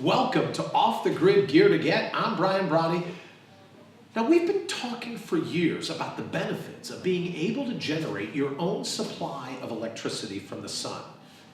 Welcome to Off the Grid Gear to Get. I'm Brian Brody. Now, we've been talking for years about the benefits of being able to generate your own supply of electricity from the sun.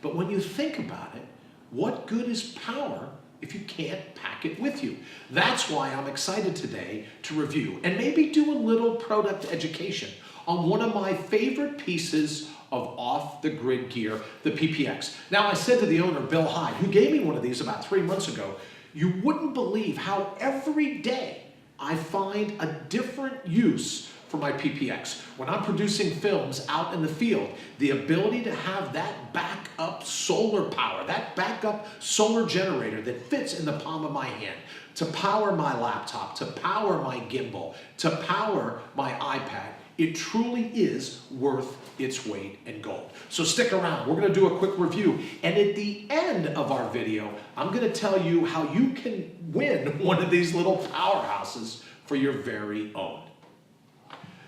But when you think about it, what good is power if you can't pack it with you? That's why I'm excited today to review and maybe do a little product education on one of my favorite pieces of off-the-grid gear, the PPX. Now, I said to the owner, Bill Hyde, who gave me one of these about 3 months ago, you wouldn't believe how every day I find a different use for my PPX. When I'm producing films out in the field, the ability to have that backup solar power, that backup solar generator that fits in the palm of my hand, to power my laptop, to power my gimbal, to power my iPad, it truly is worth its weight in gold. So stick around, we're gonna do a quick review, and at the end of our video, I'm gonna tell you how you can win one of these little powerhouses for your very own.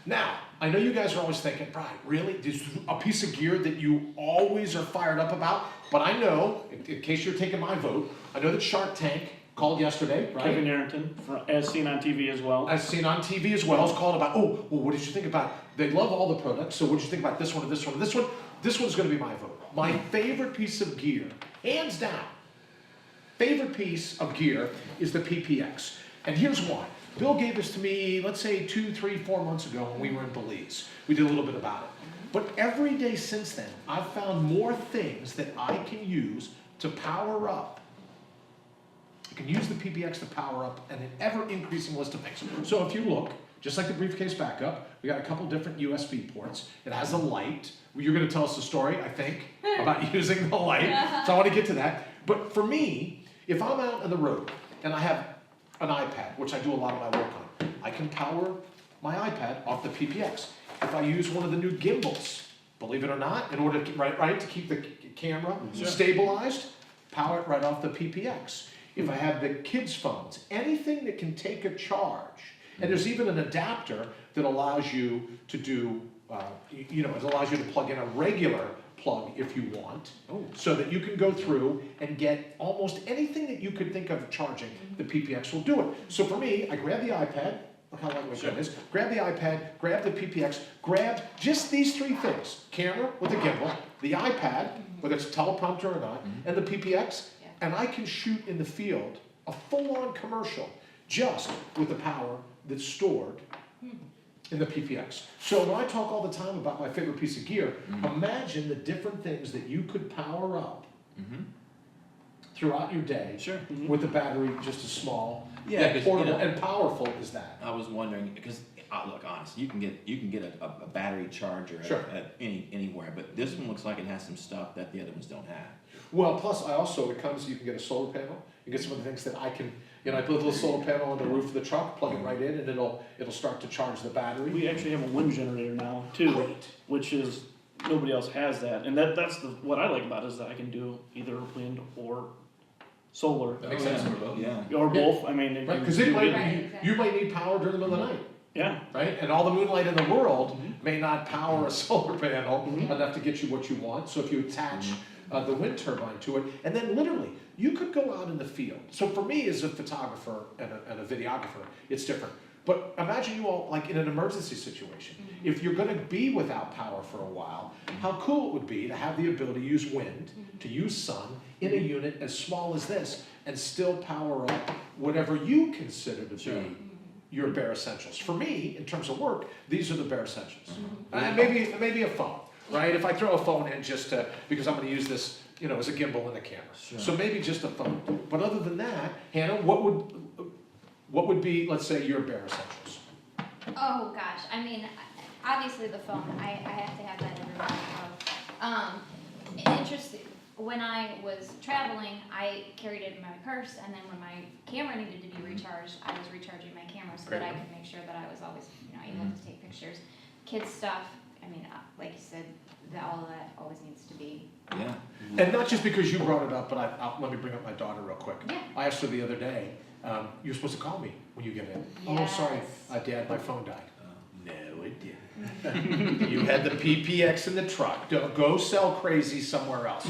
Now, I know you guys are always thinking, Brian, really? This is a piece of gear that you always are fired up about? But I know, in case you're taking my vote, I know that Shark Tank called yesterday, right? Kevin Arrington, as seen on TV as well. As seen on TV as well, is called about, oh, well, what did you think about, they love all the products, so what did you think about this one and this one and this one? This one's gonna be my vote. My favorite piece of gear, hands down, favorite piece of gear is the PPX. And here's why. Bill gave this to me, let's say 2, 3, 4 months ago when we were in Belize. We did a little bit about it. But every day since then, I've found more things that I can use to power up. You can use the PPX to power up an ever-increasing list of things. So if you look, just like the briefcase backup, we got a couple different USB ports. It has a light. You're gonna tell us a story, I think, about using the light. So I wanna get to that. But for me, if I'm out on the road and I have an iPad, which I do a lot of my work on, I can power my iPad off the PPX. If I use one of the new gimbals, believe it or not, in order to, to keep the camera stabilized, power it right off the PPX. If I have the kids' phones, anything that can take a charge, and there's even an adapter that allows you to do, it allows you to plug in a regular plug if you want, so that you can go through and get almost anything that you could think of charging, the PPX will do it. So for me, I grab the iPad, look how lightweight that is, grab the iPad, grab the PPX, grab just these 3 things, camera with a gimbal, the iPad, whether it's a teleprompter or not, and the PPX, and I can shoot in the field a full-on commercial just with the power that's stored in the PPX. So when I talk all the time about my favorite piece of gear, imagine the different things that you could power up throughout your day with a battery just as small, portable, and powerful as that. I was wondering, because look, honest, you can get a battery charger at anywhere, but this one looks like it has some stuff that the other ones don't have. Well, plus you can get a solar panel. You get some of the things that I can, I put a little solar panel on the roof of the truck, plug it right in, and it'll start to charge the battery. We actually have a wind generator now too, which is nobody else has that, and that's what I like about it is that I can do either wind or solar. That makes sense. Or both. I mean, because you might need power during the middle of the night. Yeah. Right? And all the moonlight in the world may not power a solar panel enough to get you what you want. So if you attach the wind turbine to it, and then literally, you could go out in the field. So for me as a photographer and a videographer, it's different. But imagine you all, like in an emergency situation, if you're gonna be without power for a while, how cool it would be to have the ability to use wind, to use sun, in a unit as small as this, and still power up whatever you consider to be your bare essentials. For me, in terms of work, these are the bare essentials. And maybe a phone, right? If I throw a phone in just because I'm gonna use this, as a gimbal and a camera. So maybe just a phone. But other than that, Hannah, what would be, let's say, your bare essentials? Oh gosh, I mean, obviously the phone, I have to have that everywhere. Interesting, when I was traveling, I carried it in my purse, and then when my camera needed to be recharged, I was recharging my camera so that I could make sure that I was always, able to take pictures. Kids stuff, I mean, like you said, all of that always needs to be. Yeah. And not just because you brought it up, but let me bring up my daughter real quick. Yeah. I asked her the other day, you're supposed to call me when you get in. Yes. Oh, sorry, Dad, my phone died. No, it idea. You had the PPX in the truck. Don't go sell crazy somewhere else.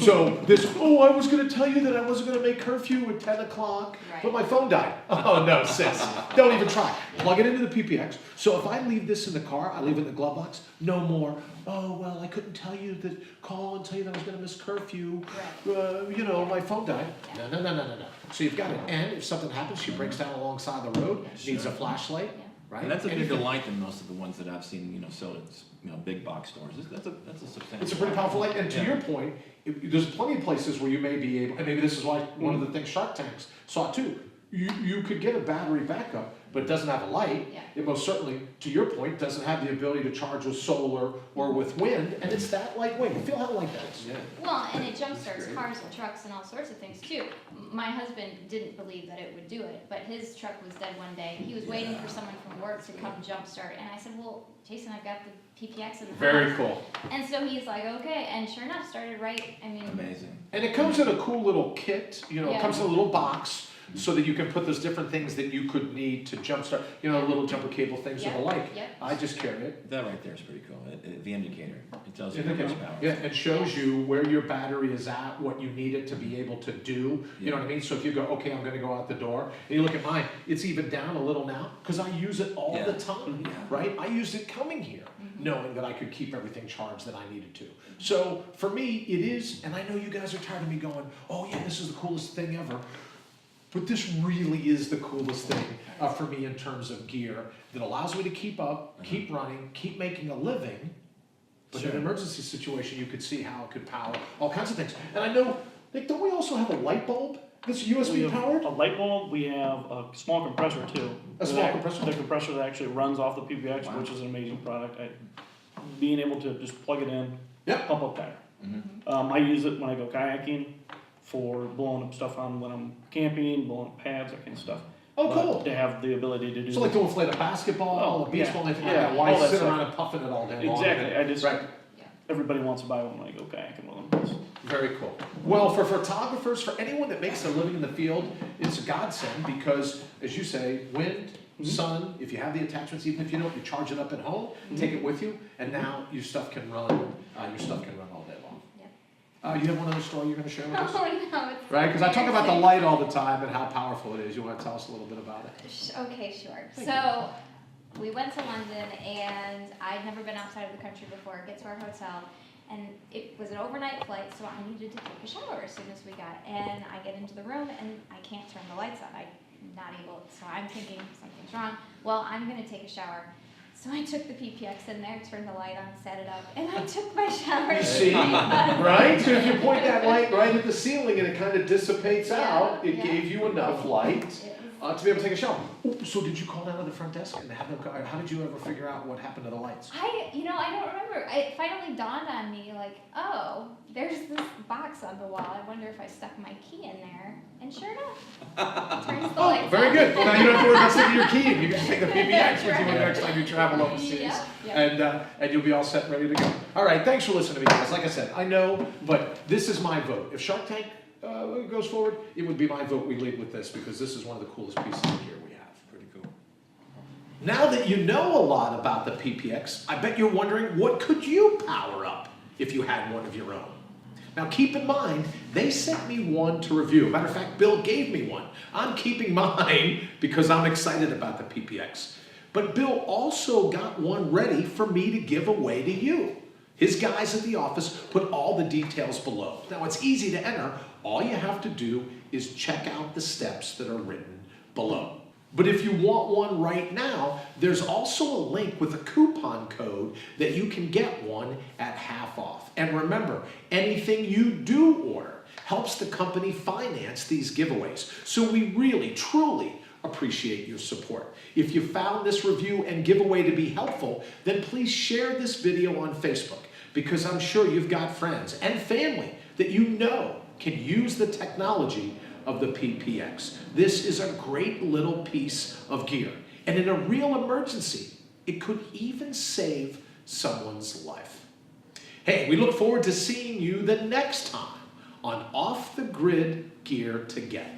So I was going to tell you that I wasn't going to make curfew at 10 o'clock, but my phone died. Oh no, sis, don't even try. Plug it into the PPX. So if I leave this in the car, I leave it in the glove box, no more. Oh, well, I couldn't tell you call and tell you that I was going to miss curfew. My phone died. No. So you've got it. And if something happens, she breaks down alongside the road, needs a flashlight. Right? And that's a bigger light than most of the ones that I've seen, sold at, big box stores. That's a substantial. It's a pretty powerful light. And to your point, there's plenty of places where you may be able, and maybe this is why one of the things Shark Tanks saw too. You could get a battery backup, but it doesn't have a light. Yeah. It most certainly, to your point, doesn't have the ability to charge with solar or with wind, and it's that lightweight. Feel how light that is. Yeah. Well, and it jumpstarts cars and trucks and all sorts of things too. My husband didn't believe that it would do it, but his truck was dead one day. He was waiting for someone from work to come jumpstart, and I said, well, Jason, I've got the PPX in the house. Very cool. And so he's like, okay, and sure enough, started right, Amazing. And it comes in a cool little kit, it Yeah. comes in a little box so that you can put those different things that you could need to jumpstart, little jumper cable things and the like. Yep. I just carry it. That right there is pretty cool. The indicator, it tells you how Indicator. much power. Yeah, it shows you where your battery is at, what you need it to be able to do. You know what I mean? So if you go, okay, I'm gonna go out the door, and you look at mine, it's even down a little now, because I use it all the time, right? I used it coming here, knowing that I could keep everything charged that I needed to. So for me, it is, and I know you guys are tired of me going, oh yeah, this is the coolest thing ever. But this really is the coolest thing for me in terms of gear that allows me to keep up, keep running, keep making a living. But in an emergency situation, you could see how it could power all kinds of things. And I know, Nick, don't we also have a light bulb that's USB powered? A light bulb, we have a small compressor too. A small compressor? The compressor that actually runs off the PPX, Wow. which is an amazing product. Being able to just plug it in, Yep. pump up tire. I use it when I go kayaking for blowing up stuff on when I'm camping, blowing up pads, that kind of stuff. Oh, But cool. to have the ability to do So like to inflate a basketball, a beach ball, anything like yeah, that. Why all that sit stuff. around and puffing it all day long? Exactly. I just Right. everybody wants to buy one when I go kayaking with them. Very cool. Well, for photographers, for anyone that makes a living in the field, it's a godsend because, as you say, wind, sun, if you have the attachments, even if you don't, you charge it up at home, take it with you, and now your stuff can run all day long. You have one other story you're going to share with us? Oh, no, it's Right, because I talk about the light all the time and how powerful it is. You want to tell us a little bit about it? Okay, sure. So we went to London, and I'd never been outside of the country before. Get to our hotel, and it was an overnight flight, so I needed to take a shower as soon as we got. And I get into the room, and I can't turn the lights on. I'm not able, so I'm thinking something's wrong. Well, I'm going to take a shower. So I took the PPX in there, turned the light on, set it up, and I took my shower. You see, right? So if you point that light right at the ceiling and it kind of dissipates out, it gave you enough light to be able to take a shower. Ooh, so did you call down to the front desk and have them, how did you ever figure out what happened to the lights? I don't remember. It finally dawned on me, like, oh, there's this box on the wall. I wonder if I stuck my key in there. And sure enough, turns the lights Very on. good. Well, now you don't have to worry about sticking your key in. You can just take the PPX with you the next time you travel overseas. Yeah. And you'll be all set and ready to go. All right, thanks for listening to me, guys. Like I said, I know, but this is my vote. If Shark Tank goes forward, it would be my vote we lead with this because this is one of the coolest pieces of gear we have. Pretty cool. Now that you know a lot about the PPX, I bet you're wondering what could you power up if you had one of your own? Now keep in mind, they sent me one to review. Matter of fact, Bill gave me one. I'm keeping mine because I'm excited about the PPX. But Bill also got one ready for me to give away to you. His guys at the office put all the details below. Now it's easy to enter. All you have to do is check out the steps that are written below. But if you want one right now, there's also a link with a coupon code that you can get one at half off. And remember, anything you do order helps the company finance these giveaways. So we really, truly appreciate your support. If you found this review and giveaway to be helpful, then please share this video on Facebook because I'm sure you've got friends and family that you know can use the technology of the PPX. This is a great little piece of gear. And in a real emergency, it could even save someone's life. Hey, we look forward to seeing you the next time on Off the Grid Gear to Get.